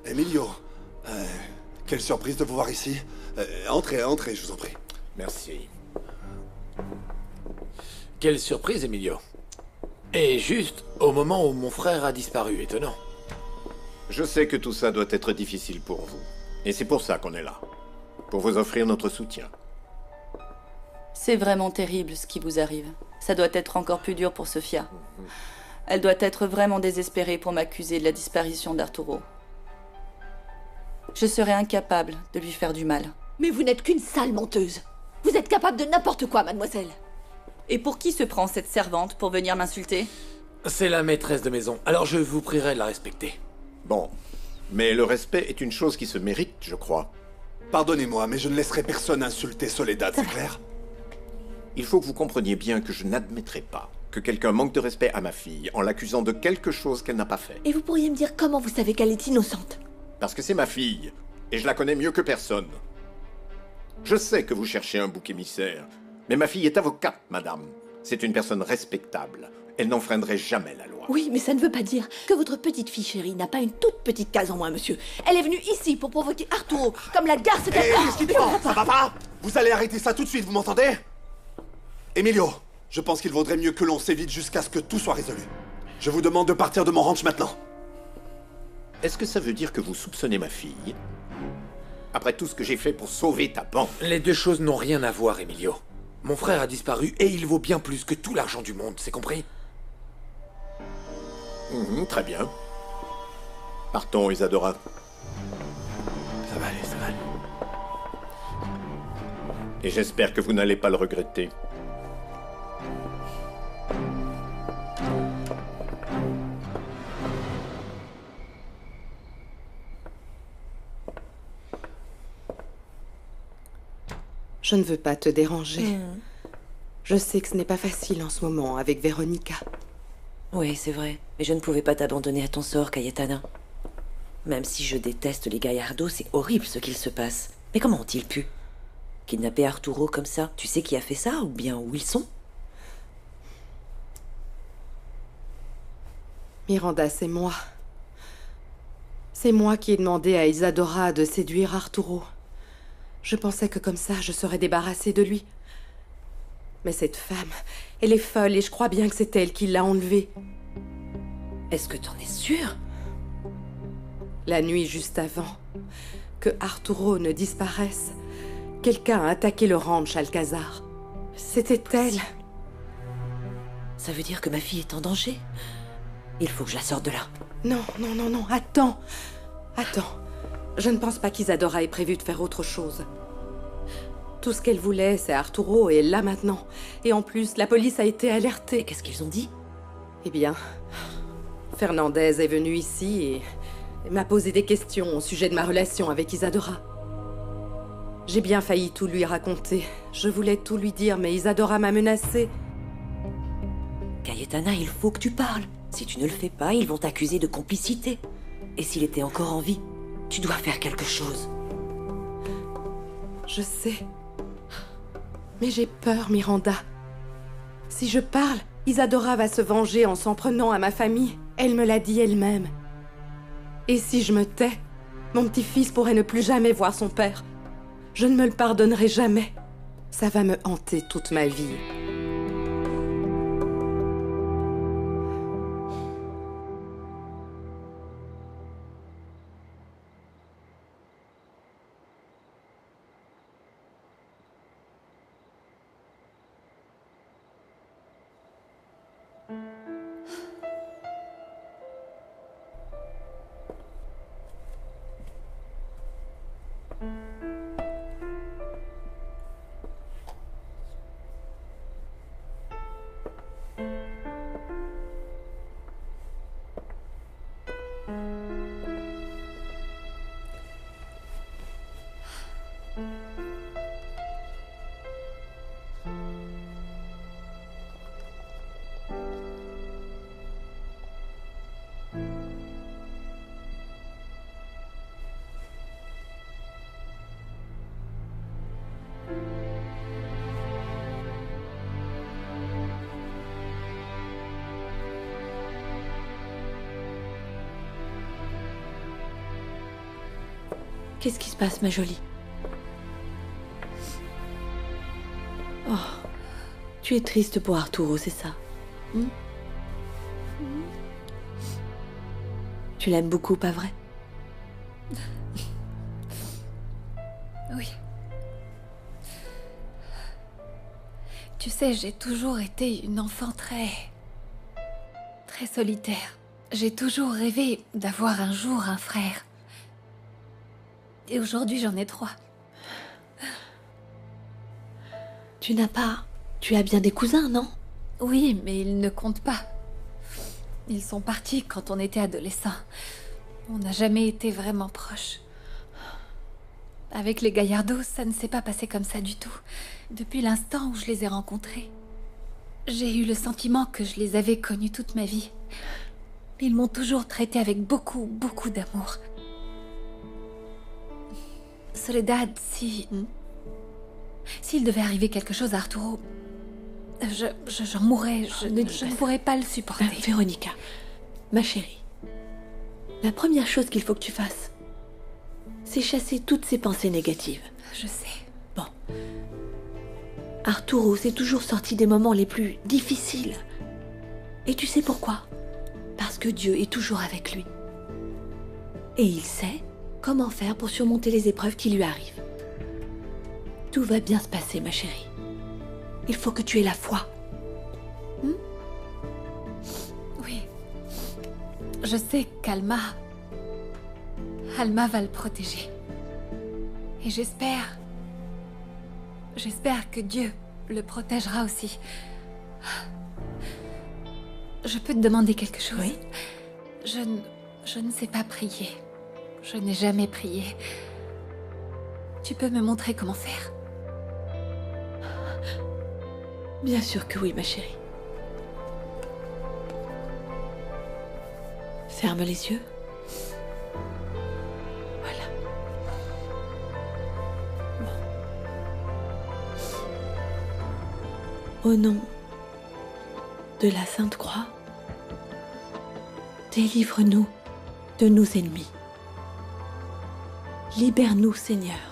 Emilio, euh, quelle surprise de vous voir ici. Entrez, entrez, je vous en prie. Merci. Quelle surprise, Emilio. Et juste au moment où mon frère a disparu, étonnant. Je sais que tout ça doit être difficile pour vous. Et c'est pour ça qu'on est là. Pour vous offrir notre soutien. C'est vraiment terrible ce qui vous arrive. Ça doit être encore plus dur pour Sofia. Elle doit être vraiment désespérée pour m'accuser de la disparition d'Arturo. Je serais incapable de lui faire du mal. Mais vous n'êtes qu'une sale menteuse. Vous êtes capable de n'importe quoi, mademoiselle. Et pour qui se prend cette servante pour venir m'insulter? C'est la maîtresse de maison, alors je vous prierai de la respecter. Bon. Mais le respect est une chose qui se mérite, je crois. Pardonnez-moi, mais je ne laisserai personne insulter Soledad, c'est clair? Il faut que vous compreniez bien que je n'admettrai pas que quelqu'un manque de respect à ma fille en l'accusant de quelque chose qu'elle n'a pas fait. Et vous pourriez me dire comment vous savez qu'elle est innocente? Parce que c'est ma fille, et je la connais mieux que personne. Je sais que vous cherchez un bouc émissaire, mais ma fille est avocate, madame. C'est une personne respectable. Elle n'enfreindrait jamais la loi. Oui, mais ça ne veut pas dire que votre petite fille chérie n'a pas une toute petite case en moins, monsieur. Elle est venue ici pour provoquer Arturo, comme la garce qu'elle... Qu'est-ce qui te prend? Ça va pas? Vous allez arrêter ça tout de suite, vous m'entendez? Emilio, je pense qu'il vaudrait mieux que l'on s'évite jusqu'à ce que tout soit résolu. Je vous demande de partir de mon ranch maintenant. Est-ce que ça veut dire que vous soupçonnez ma fille? Après tout ce que j'ai fait pour sauver ta banque. Les deux choses n'ont rien à voir, Emilio. Mon frère a disparu et il vaut bien plus que tout l'argent du monde, c'est compris? Très bien. Partons, Isadora. Ça va aller, ça va aller. Et j'espère que vous n'allez pas le regretter. Je ne veux pas te déranger. Je sais que ce n'est pas facile en ce moment avec Véronica. Oui, c'est vrai. Mais je ne pouvais pas t'abandonner à ton sort, Cayetana. Même si je déteste les Gallardo, c'est horrible ce qu'il se passe. Mais comment ont-ils pu kidnapper Arturo comme ça? Tu sais qui a fait ça, ou bien où ils sont? Miranda, c'est moi. C'est moi qui ai demandé à Isadora de séduire Arturo. Je pensais que comme ça, je serais débarrassée de lui. Mais cette femme, elle est folle et je crois bien que c'est elle qui l'a enlevé. Est-ce que t'en es sûre? La nuit juste avant que Arturo ne disparaisse, quelqu'un a attaqué le ranch Alcazar. C'était elle. Ça veut dire que ma fille est en danger? Il faut que je la sorte de là. Non, non, non, non, attends. Attends. Je ne pense pas qu'Isadora ait prévu de faire autre chose. Tout ce qu'elle voulait, c'est Arturo, et elle l'a maintenant. Et en plus, la police a été alertée. Et qu'est-ce qu'ils ont dit? Eh bien, Fernandez est venu ici et m'a posé des questions au sujet de ma relation avec Isadora. J'ai bien failli tout lui raconter. Je voulais tout lui dire, mais Isadora m'a menacée. Cayetana, il faut que tu parles. Si tu ne le fais pas, ils vont t'accuser de complicité. Et s'il était encore en vie, tu dois faire quelque chose. Je sais. Mais j'ai peur, Miranda. Si je parle, Isadora va se venger en s'en prenant à ma famille. Elle me l'a dit elle-même. Et si je me tais, mon petit-fils pourrait ne plus jamais voir son père. Je ne me le pardonnerai jamais. Ça va me hanter toute ma vie. Qu'est-ce qui se passe, ma jolie? Oh, tu es triste pour Arturo, c'est ça? Tu l'aimes beaucoup, pas vrai? Oui. Tu sais, j'ai toujours été une enfant très solitaire. J'ai toujours rêvé d'avoir un jour un frère. Et aujourd'hui, j'en ai 3. Tu as bien des cousins, non? Oui, mais ils ne comptent pas. Ils sont partis quand on était adolescents. On n'a jamais été vraiment proches. Avec les Gallardo, ça ne s'est pas passé comme ça du tout. Depuis l'instant où je les ai rencontrés, j'ai eu le sentiment que je les avais connus toute ma vie. Ils m'ont toujours traité avec beaucoup d'amour. Soledad, s'il devait arriver quelque chose à Arturo, j'en mourrais. Je ne pourrais pas le supporter. Véronica, ma chérie, la première chose qu'il faut que tu fasses, c'est chasser toutes ces pensées négatives. Je sais. Bon. Arturo s'est toujours sorti des moments les plus difficiles. Et tu sais pourquoi? Parce que Dieu est toujours avec lui. Et il sait comment faire pour surmonter les épreuves qui lui arrivent. Tout va bien se passer, ma chérie. Il faut que tu aies la foi. Oui. Je sais qu'Alma va le protéger. Et j'espère que Dieu le protégera aussi. Je peux te demander quelque chose? Oui. Je ne sais pas prier. Je n'ai jamais prié. Tu peux me montrer comment faire? Bien sûr que oui, ma chérie. Ferme les yeux. Voilà. Bon. Au nom de la Sainte Croix, délivre-nous de nos ennemis. Libère-nous, Seigneur.